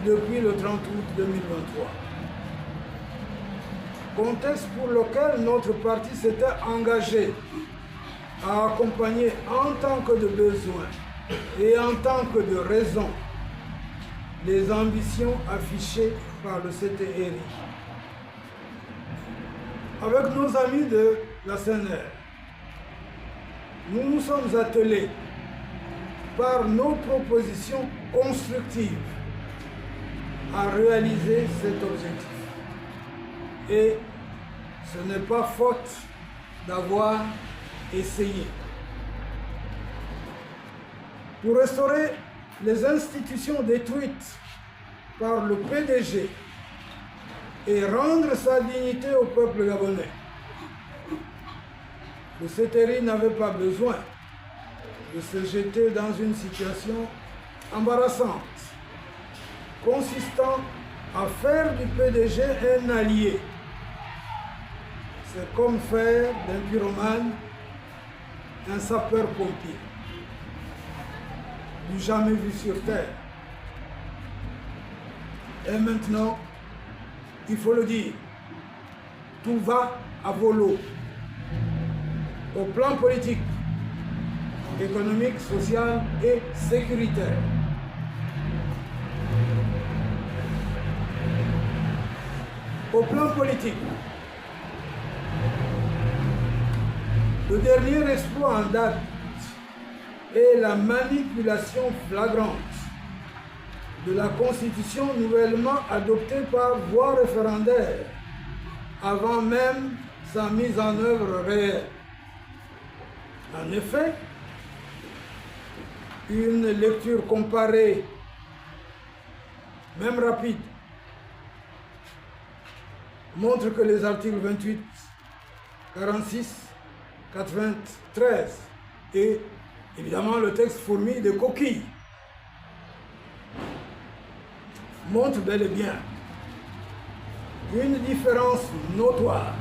depuis le 30 août 2023. Contexte pour lequel notre parti s'était engagé à accompagner en tant que de besoin et en tant que de raison les ambitions affichées par le CTRI. Avec nos amis de la CNR, nous nous sommes attelés par nos propositions constructives à réaliser cet objectif. Et ce n'est pas faute d'avoir essayé. Pour restaurer les institutions détruites par le PDG et rendre sa dignité au peuple gabonais, le CTRI n'avait pas besoin de se jeter dans une situation embarrassante, consistant à faire du PDG un allié. C'est comme faire d'un pyromane un sapeur-pompier, du jamais vu sur terre. Et maintenant, il faut le dire, tout va à volo. Au plan politique, économique, social et sécuritaire. Au plan politique, le dernier exploit en date est la manipulation flagrante de la Constitution nouvellement adoptée par voie référendaire, avant même sa mise en œuvre réelle. En effet, une lecture comparée, même rapide, montre que les articles 28, 46, 93 et évidemment le texte fourmi de coquilles montrent bel et bien une différence notoire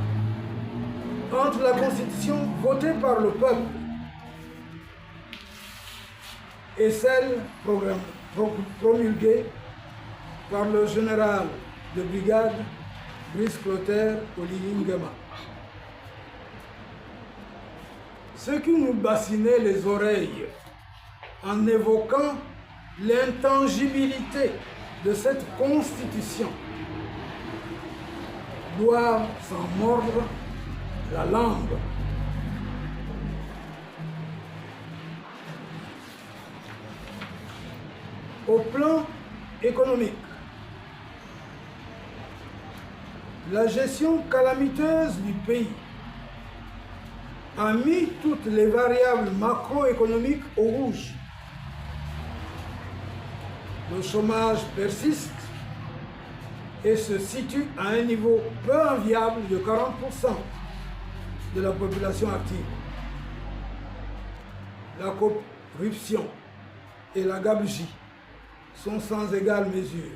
entre la Constitution votée par le peuple et celle promulguée par le général de brigade Brice Clotaire Oligui-Nguema. Ceux qui nous bassinaient les oreilles en évoquant l'intangibilité de cette Constitution doivent s'en mordre la langue. Au plan économique, la gestion calamiteuse du pays a mis toutes les variables macroéconomiques au rouge. Le chômage persiste et se situe à un niveau peu enviable de 40% de la population active. La corruption et la gabegie sont sans égale mesure.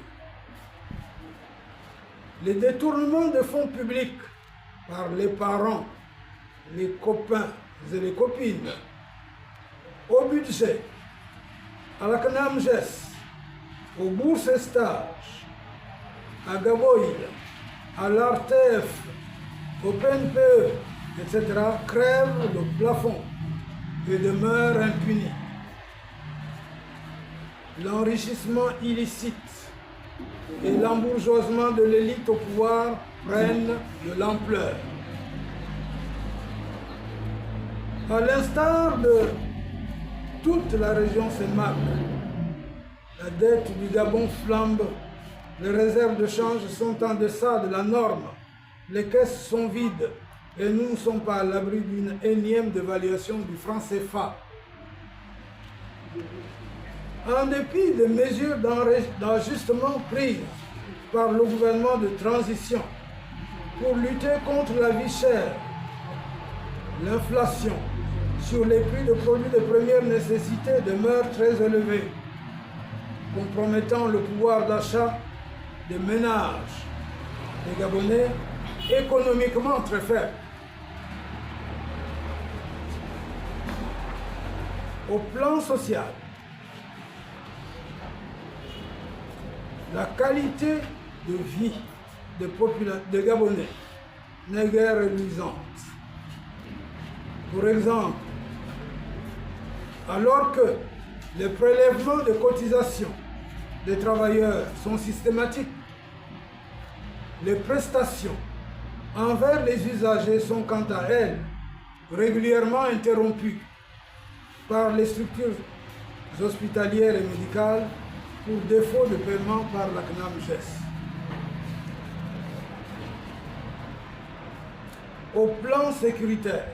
Les détournements de fonds publics par les parents, les copains et les copines au budget, à la CNAMGES, aux bourses et stages, à Gaboïl, à l'ARTEF, au PNPE, etc., crèvent le plafond et demeurent impunis. L'enrichissement illicite et l'embourgeoisement de l'élite au pouvoir prennent de l'ampleur. À l'instar de toute la région CEMAC, la dette du Gabon flambe, les réserves de change sont en deçà de la norme, les caisses sont vides et nous ne sommes pas à l'abri d'une énième dévaluation du franc CFA. En dépit des mesures d'ajustement prises par le gouvernement de transition pour lutter contre la vie chère, l'inflation sur les prix de produits de première nécessité demeure très élevée, compromettant le pouvoir d'achat des ménages, des Gabonais économiquement très faibles. Au plan social, la qualité de vie des Gabonais n'est guère reluisante. Pour exemple, alors que les prélèvements de cotisations des travailleurs sont systématiques, les prestations envers les usagers sont quant à elles régulièrement interrompues par les structures hospitalières et médicales pour défaut de paiement par la CNAMGES. Au plan sécuritaire,